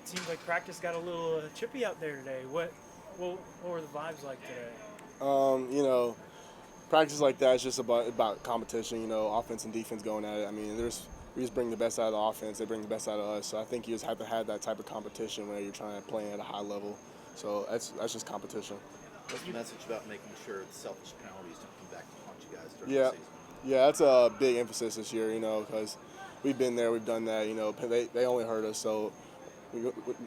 seems like practice got a little chippy out there today. What were the vibes like today? You know, practice like that is just about competition. You know, offense and defense going at it. I mean, we just bring the best out of the offense. They bring the best out of us. So I think you just have to have that type of competition where you're trying to play at a high level. So that's just competition. What's the message about making sure the selfish penalties don't come back to haunt you guys during Yeah, the season? yeah, that's a big emphasis this year. You know, because we've been there, we've done that. You know, they only hurt us. So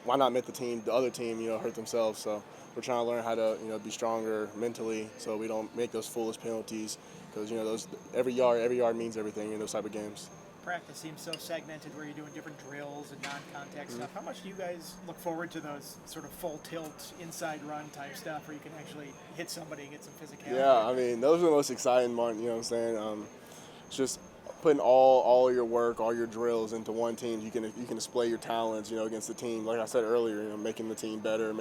why not make the other team, hurt themselves? So we're trying to learn how to, be stronger mentally, so we don't make those foolish penalties. Because those every yard means everything in those type of games. Practice seems so segmented where you're doing different drills and non-contact stuff. How much do you guys look forward to those sort of full tilt inside run type stuff where you can actually hit somebody and get some physicality? Yeah, I mean those are the most exciting, Martin. You know what I'm saying? It's just putting all your work, all your drills into one team. You can display your talents, against the team. Like I said earlier, making the team better,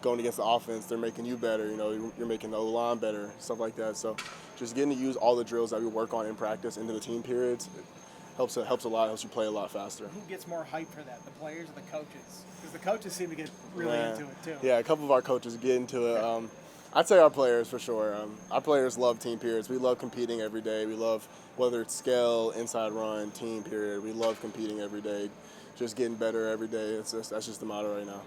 going against the offense, they're making you better. You're making the O-line better, stuff like that. So just getting to use all the drills that we work on in practice into the team periods helps a lot. Helps you play a lot faster. Who gets more hype for that, the players or the coaches? Because the coaches seem to get really into it too. Yeah, a couple of our coaches get into it. I'd say our players for sure. Our players love team periods. We love competing every day. We love whether it's scale, inside run, team period. We love competing every day, just getting better every day. That's just the motto right now.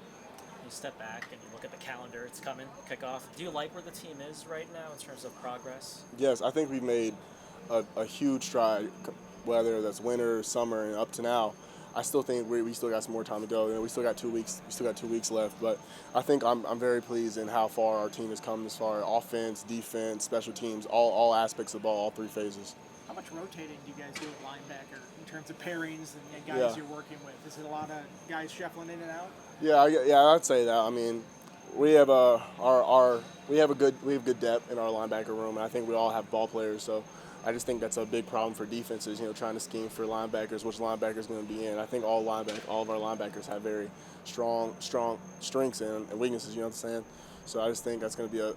You step back and you look at the calendar. It's coming, kickoff. Do you like where the team is right now in terms of progress? Yes, I think we've made a huge stride, whether that's winter, summer, and up to now. I still think we still got some more time to go. We still got 2 weeks. We still got 2 weeks left. But I think I'm very pleased in how far our team has come this far. Offense, defense, special teams, all aspects of the ball, all three phases. How much rotating do you guys do at linebacker in terms of pairings and guys you're working with? Is it a lot of guys shuffling in and out? Yeah, I'd say that. I mean, we have good depth in our linebacker room, and I think we all have ball players. So I just think that's a big problem for defenses. Trying to scheme for linebackers, which linebacker is going to be in. I think all of our linebackers have very strong strengths and weaknesses. You know what I'm saying? So I just think that's going to be a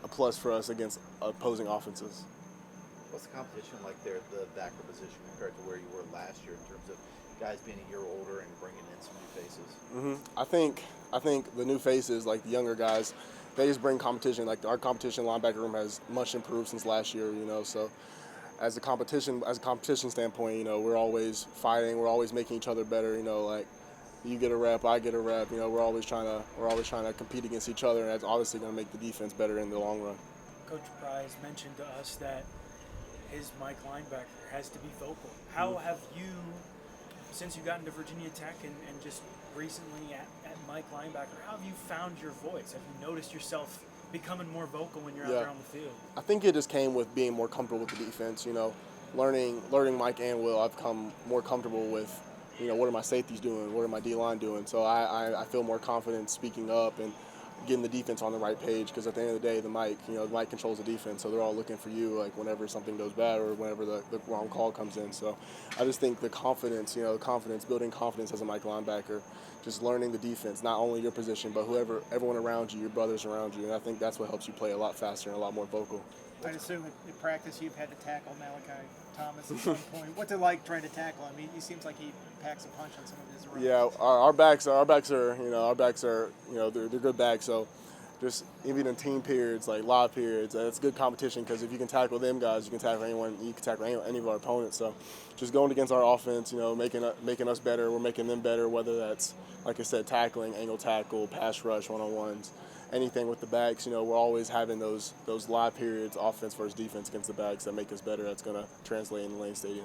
plus for us against opposing offenses. What's the competition like there at the backer position compared to where you were last year in terms of guys being a year older and bringing in some new faces? I think the new faces, like the younger guys, they just bring competition. Like our competition linebacker room has much improved since last year. So as a competition standpoint, we're always fighting. We're always making each other better. Like you get a rep, I get a rep. We're always trying to compete against each other, and that's obviously going to make the defense better in the long run. Coach Price mentioned to us that his Mike linebacker has to be vocal. How have you, since you got into Virginia Tech and just recently at Mike linebacker, how have you found your voice? Have you noticed yourself becoming more vocal when you're out there on the field? I think it just came with being more comfortable with the defense. Learning Mike and Will, I've become more comfortable with, what are my safeties doing? What are my D-line doing? So I feel more confident speaking up and getting the defense on the right page, because at the end of the day, the mic controls the defense, so they're all looking for you, like whenever something goes bad or whenever the wrong call comes in. So I just think the confidence, building confidence as a Mike linebacker, just learning the defense, not only your position, but everyone around you, your brothers around you, and I think that's what helps you play a lot faster and a lot more vocal. I'd assume in practice you've had to tackle Malachi Thomas at some point. What's it like trying to tackle him? He seems like he packs a punch on some of his runs. Yeah, our backs are they're good backs. So just even in team periods, like live periods, it's good competition, because if you can tackle them guys, you can tackle anyone. You can tackle any of our opponents. So just going against our offense, making us better. We're making them better, whether that's, like I said, tackling, angle tackle, pass rush, one-on-ones. Anything with the backs, we're always having those live periods, offense versus defense against the backs, that make us better. That's going to translate in the Lane Stadium.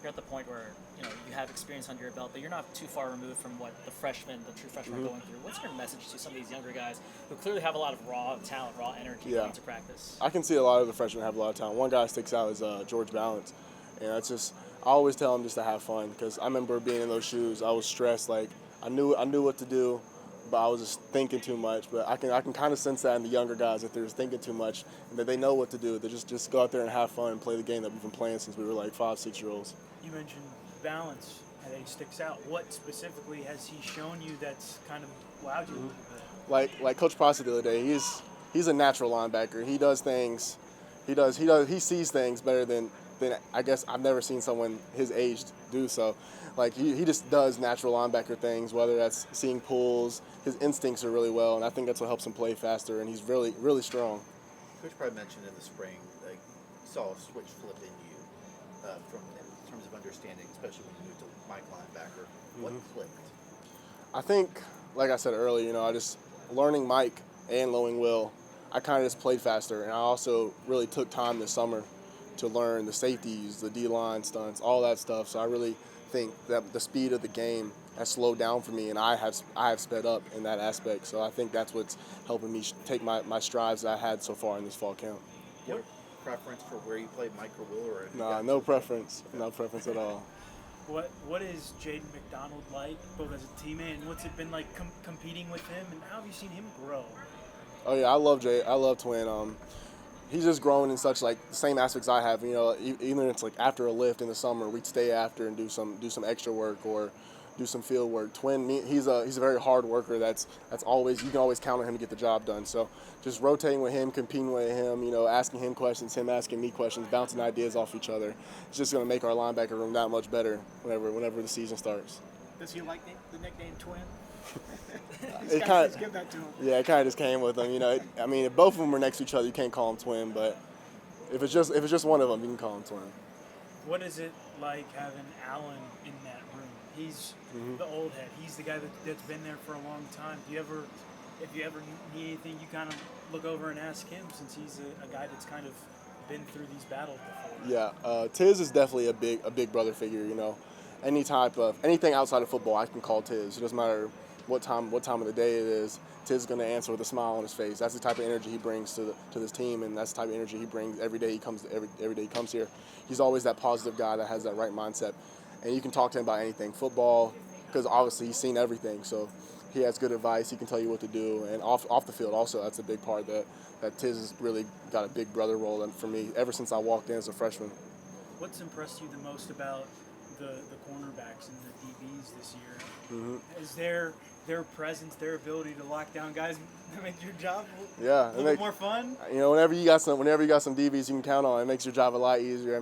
You're at the point where you have experience under your belt, but you're not too far removed from what the true freshmen are going through. What's your message to some of these younger guys who clearly have a lot of raw talent, raw energy going to practice? I can see a lot of the freshmen have a lot of talent. One guy sticks out is George Balance, and that's just, I always tell him just to have fun, because I remember being in those shoes. I was stressed, like I knew what to do, but I was just thinking too much. But I can kind of sense that in the younger guys, that they're just thinking too much and that they know what to do. They just go out there and have fun and play the game that we've been playing since we were like 5-6-year-olds. You mentioned balance, and he sticks out. What specifically has he shown you that's kind of wowed you a little bit? Like Coach Price the other day, he's a natural linebacker. He does things, he sees things better than I guess I've never seen someone his age do. So, Like he just does natural linebacker things, whether that's seeing pulls. His instincts are really well, and I think that's what helps him play faster. And he's really, really strong. Coach probably mentioned in the spring, like, saw a switch flip in you from in terms of understanding, especially when you moved to Mike linebacker. What clicked? I think, like I said earlier, I just learning Mike and knowing Will, I kind of just played faster, and I also really took time this summer to learn the safeties, the D-line stunts, all that stuff. So I really think that the speed of the game has slowed down for me, and I have sped up in that aspect. So I think that's what's helping me take my strides that I had so far in this fall camp. Do you have a preference for where you played Mike or Will? Or Nah, no preference. No preference at all. What is Jaden McDonald like, both as a teammate, and what's it been like competing with him, and how have you seen him grow? Oh yeah, I love Jay. I love Twin. He's just grown in such like the same aspects I have. Even it's like after a lift in the summer, we'd stay after and do some extra work or do some field work. He's a very hard worker. That's always, you can always count on him to get the job done. So just rotating with him, competing with him, asking him questions, him asking me questions, bouncing ideas off each other. It's just going to make our linebacker room that much better whenever the season starts. Does he like the nickname Twin? It kind Let's give that to him. Yeah, it kind of just came with him. If both of them are next to each other, you can't call them twin. But if it's just one of them, you can call them twin. What is it like having Allen in that room? He's the old head. He's the guy that's been there for a long time. If you ever need anything, you kind of look over and ask him, since he's a guy that's kind of been through these battles before. Yeah, Tiz is definitely a big brother figure. Anything outside of football, I can call Tiz. It doesn't matter what time of the day it is. Tiz is going to answer with a smile on his face. That's the type of energy he brings to this team, and that's the type of energy he brings every day he comes here. He's always that positive guy that has that right mindset, and you can talk to him about anything, football, because obviously he's seen everything. So he has good advice. He can tell you what to do, and off the field also, that's a big part that Tiz has really got a big brother role in for me ever since I walked in as a freshman. What's impressed you the most about the cornerbacks and the DBs this year? Is their presence, their ability to lock down guys, make your job a little more fun? Whenever you got some DBs you can count on, it makes your job a lot easier.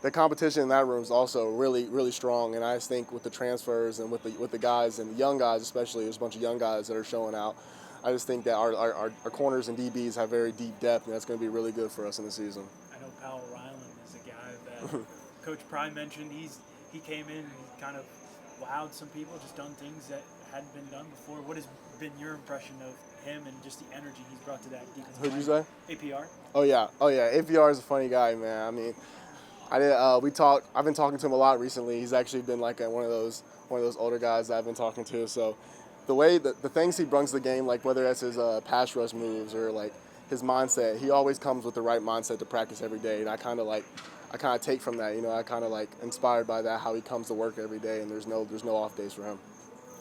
The competition in that room is also really, really strong, and I just think with the transfers and with the guys and the young guys especially, there's a bunch of young guys that are showing out. I just think that our corners and DBs have very deep depth, and that's going to be really good for us in the season. I know Powell Ryland is a guy that Coach Pry mentioned. He came in and he kind of wowed some people, just done things that hadn't been done before. What has been your impression of him and just the energy he's brought to that defense? Who'd you say? APR. Oh yeah. APR is a funny guy, man. I've been talking to him a lot recently. He's actually been like one of those older guys that I've been talking to. So the way the things he brings to the game, like whether that's his pass rush moves or like his mindset, he always comes with the right mindset to practice every day, and I kind of take from that. I kind of inspired by that, how he comes to work every day, and there's no off days for him.